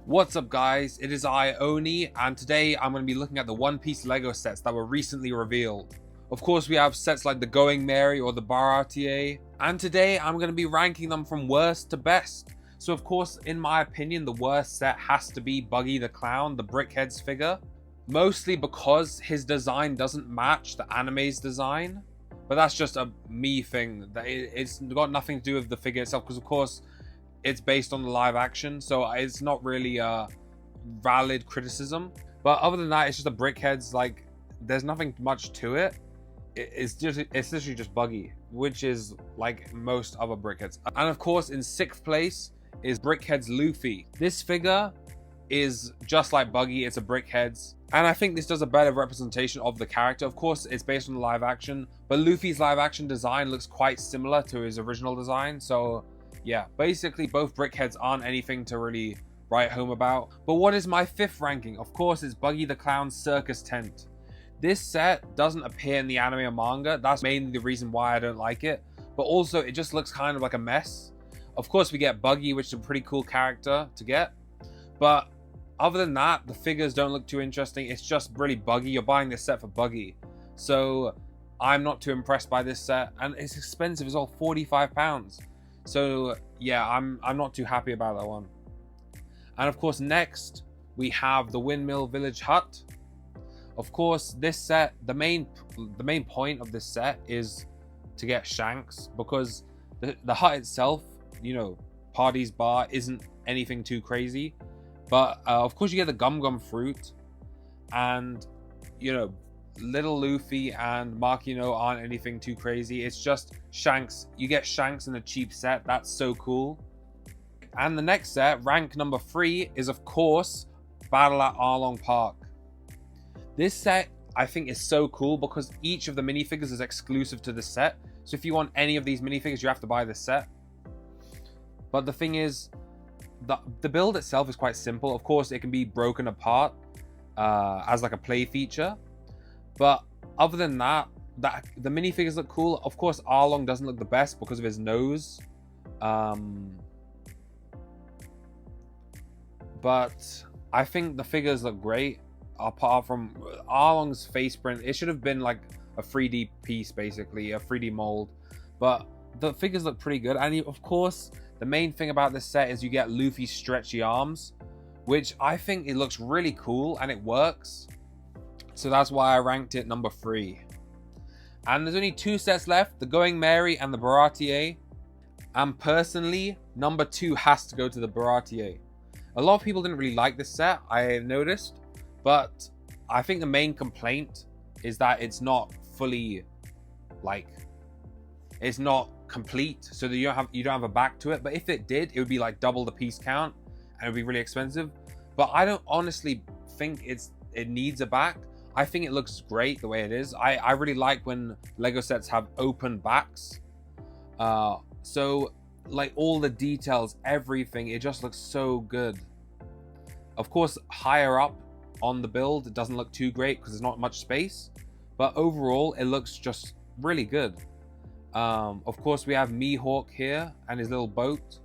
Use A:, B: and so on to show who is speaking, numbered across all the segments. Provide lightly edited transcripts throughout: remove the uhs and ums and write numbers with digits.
A: What's up guys, it is I, Oni, and today I'm going to be looking at the One Piece LEGO sets that were recently revealed. Of course we have sets like the Going Merry or the Baratie, and today I'm going to be ranking them from worst to best. So of course, in my opinion, the worst set has to be Buggy the Clown, the BrickHeadz figure. Mostly because his design doesn't match the anime's design. But that's just a me thing. It's got nothing to do with the figure itself, because of course it's based on the live action, so it's not really a valid criticism. But other than that, it's just a BrickHeadz. Like, there's nothing much to it. It's literally just Buggy, which is like most other BrickHeadz. And of course, in 6th place is BrickHeadz Luffy. This figure is just like Buggy. It's a BrickHeadz, and I think this does a better representation of the character. Of course, it's based on the live action, but Luffy's live action design looks quite similar to his original design, so yeah, basically both BrickHeadz aren't anything to really write home about. But what is my 5th ranking? Of course, it's Buggy the Clown's Circus Tent. This set doesn't appear in the anime or manga. That's mainly the reason why I don't like it. But also, it just looks kind of like a mess. Of course, we get Buggy, which is a pretty cool character to get. But other than that, the figures don't look too interesting. It's just really Buggy. You're buying this set for Buggy. So I'm not too impressed by this set. And it's expensive as well, £45. So yeah, I'm not too happy about that one. And of course, next we have the Windmill Village Hut. Of course, this set, the main point of this set is to get Shanks, because the hut itself, you know, Party's bar, isn't anything too crazy. But of course, you get the Gum Gum fruit, and you know, Little Luffy and Makino aren't anything too crazy. It's just Shanks. You get Shanks in a cheap set. That's so cool. And the next set, rank number 3, is of course Battle at Arlong Park. This set I think is so cool because each of the minifigures is exclusive to the set. So if you want any of these minifigures, you have to buy this set. But the thing is, the build itself is quite simple. Of course, it can be broken apart as like a play feature. But other than that, the minifigures look cool. Of course, Arlong doesn't look the best because of his nose. But I think the figures look great. Apart from Arlong's face print, it should have been like a 3D piece, basically, a 3D mold. But the figures look pretty good. And of course, the main thing about this set is you get Luffy's stretchy arms, which I think it looks really cool and it works. So that's why I ranked it number 3. And there's only 2 sets left, the Going Merry and the Baratie. And personally, number 2 has to go to the Baratie. A lot of people didn't really like this set, I noticed. But I think the main complaint is that it's not fully, like, it's not complete. So that you don't have a back to it. But if it did, it would be like double the piece count and it would be really expensive. But I don't honestly think it needs a back. I think it looks great the way it is. I really like when Lego sets have open backs. So like all the details, everything, it just looks so good. Of course, higher up on the build, it doesn't look too great because there's not much space. But overall, it looks just really good. Of course, we have Mihawk here and his little boat.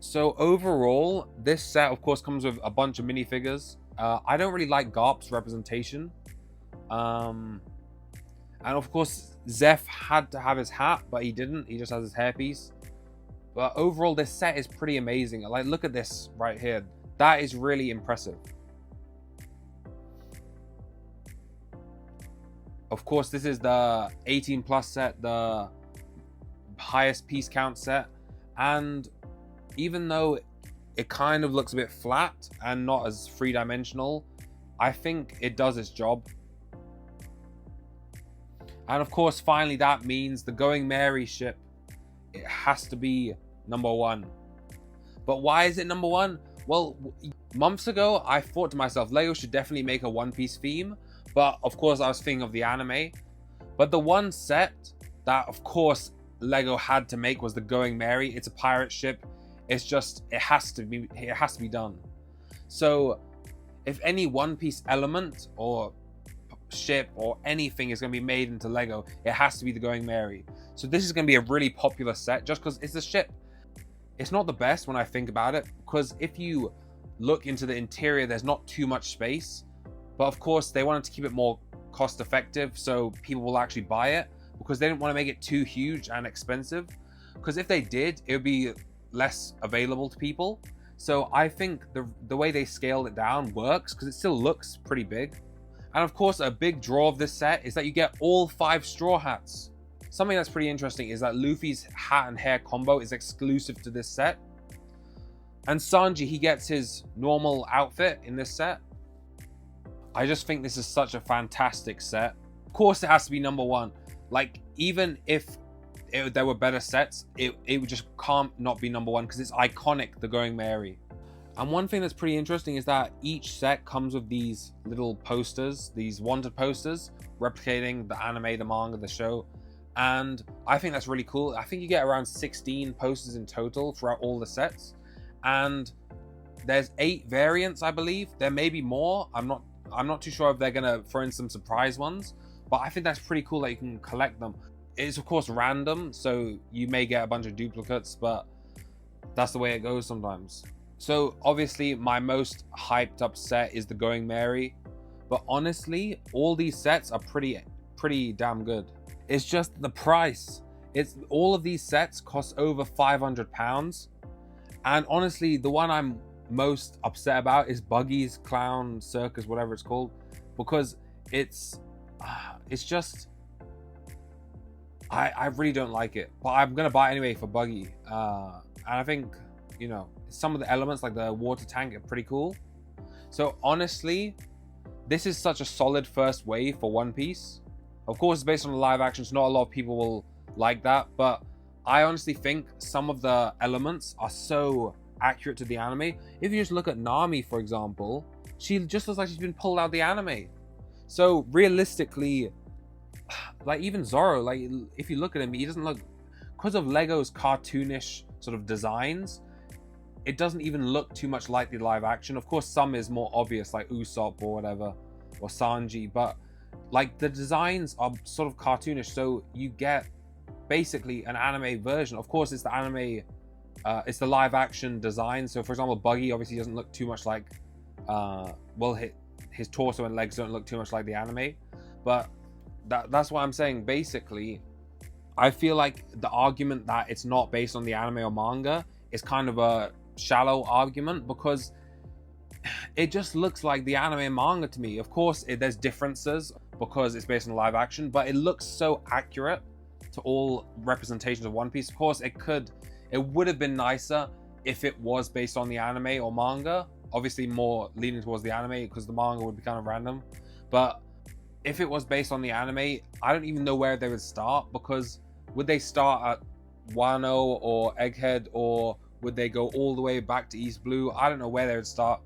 A: So overall, this set, of course, comes with a bunch of minifigures. I don't really like Garp's representation. And of course, Zeph had to have his hat, but he didn't. He just has his hairpiece. But overall, this set is pretty amazing. Like, look at this right here. That is really impressive. Of course, this is the 18 plus set, the highest piece count set. And even though it kind of looks a bit flat and not as 3-dimensional, I think it does its job. And of course, finally, that means the Going Merry ship, it has to be number 1. But why is it number 1? Well, months ago, I thought to myself, Lego should definitely make a One Piece theme. But of course, I was thinking of the anime. But the one set that, of course, Lego had to make was the Going Merry. It's a pirate ship. It's just, it has to be done. So if any One Piece element or ship or anything is going to be made into Lego, it has to be the Going Merry. So this is going to be a really popular set just because it's a ship. It's not the best when I think about it, because if you look into the interior, there's not too much space. But of course, they wanted to keep it more cost effective so people will actually buy it, because they didn't want to make it too huge and expensive. Because if they did, it would be less available to people. So I think the way they scaled it down works, because it still looks pretty big. And of course, a big draw of this set is that you get all 5 straw hats. Something that's pretty interesting is that Luffy's hat and hair combo is exclusive to this set. And Sanji, he gets his normal outfit in this set. I just think this is such a fantastic set. Of course, it has to be #1. Like, even if there were better sets, it just can't not be #1, because it's iconic, the Going Merry. And one thing that's pretty interesting is that each set comes with these little posters, these wanted posters, replicating the anime, the manga, the show. And I think that's really cool. I think you get around 16 posters in total throughout all the sets. And there's 8 variants, I believe. There may be more. I'm not too sure if they're gonna throw in some surprise ones, but I think that's pretty cool that you can collect them. It's of course random, so you may get a bunch of duplicates, but that's the way it goes sometimes. So obviously my most hyped up set is the Going Merry, but honestly, all these sets are pretty damn good. It's just the price. It's all of these sets cost over £500, and honestly, the one I'm most upset about is Buggy's Clown Circus, whatever it's called, because it's just I really don't like it, but I'm gonna buy it anyway for Buggy. And I think, you know, some of the elements like the water tank are pretty cool. So honestly, this is such a solid first wave for One Piece. Of course, it's based on the live action, so not a lot of people will like that, but I honestly think some of the elements are so accurate to the anime. If you just look at Nami, for example, she just looks like she's been pulled out of the anime. So realistically, like even Zoro, like if you look at him, he doesn't look, because of Lego's cartoonish sort of designs, it doesn't even look too much like the live action. Of course, some is more obvious, like Usopp or whatever, or Sanji, but like the designs are sort of cartoonish, so you get basically an anime version. Of course, it's the anime, it's the live action design. So for example, Buggy obviously doesn't look too much like, well, his torso and legs don't look too much like the anime, but that's what I'm saying. Basically, I feel like the argument that it's not based on the anime or manga is kind of a shallow argument, because it just looks like the anime and manga to me. Of course, there's differences because it's based on live action, but it looks so accurate to all representations of One Piece. Of course, it would have been nicer if it was based on the anime or manga. Obviously, more leaning towards the anime, because the manga would be kind of random. But if it was based on the anime, I don't even know where they would start, because would they start at Wano or Egghead, or would they go all the way back to East Blue? I don't know where they would start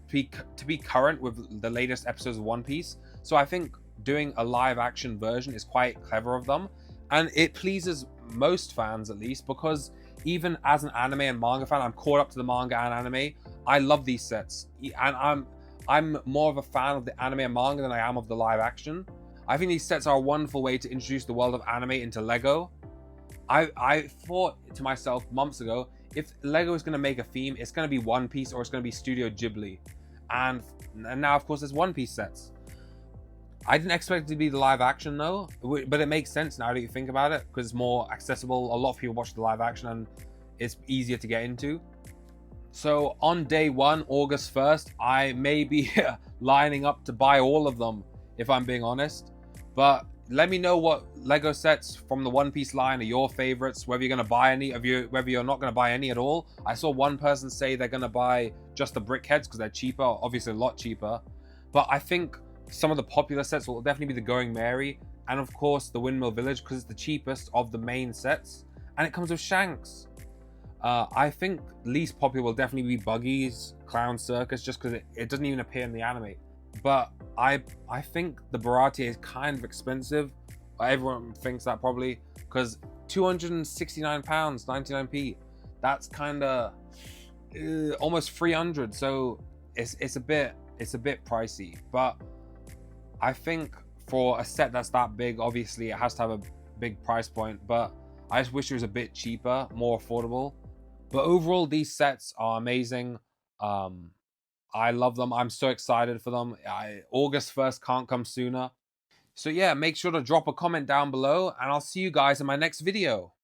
A: to be current with the latest episodes of One Piece. So I think doing a live action version is quite clever of them, and it pleases most fans, at least, because even as an anime and manga fan, I'm caught up to the manga and anime. I love these sets, and I'm more of a fan of the anime and manga than I am of the live action. I think these sets are a wonderful way to introduce the world of anime into Lego. I thought to myself months ago, if Lego is going to make a theme, it's going to be One Piece or it's going to be Studio Ghibli. And now, of course, there's One Piece sets. I didn't expect it to be the live action though, but it makes sense now that you think about it, because it's more accessible. A lot of people watch the live action and it's easier to get into. So on day 1, August 1st, I may be lining up to buy all of them, if I'm being honest. But let me know what Lego sets from the One Piece line are your favorites, whether you're going to buy any, whether you're not going to buy any at all. I saw one person say they're going to buy just the BrickHeadz because they're cheaper, obviously a lot cheaper. But I think some of the popular sets will definitely be the Going Merry, and of course the Windmill Village, because it's the cheapest of the main sets, and it comes with Shanks. I think least popular will definitely be Buggy's Clown Circus, just because it doesn't even appear in the anime. But I think the Baratie is kind of expensive. Everyone thinks that probably, because £269, 99p. That's kind of almost 300. So it's a bit pricey. But I think for a set that's that big, obviously it has to have a big price point. But I just wish it was a bit cheaper, more affordable. But overall, these sets are amazing. I love them. I'm so excited for them. August 1st can't come sooner. So yeah, make sure to drop a comment down below, and I'll see you guys in my next video.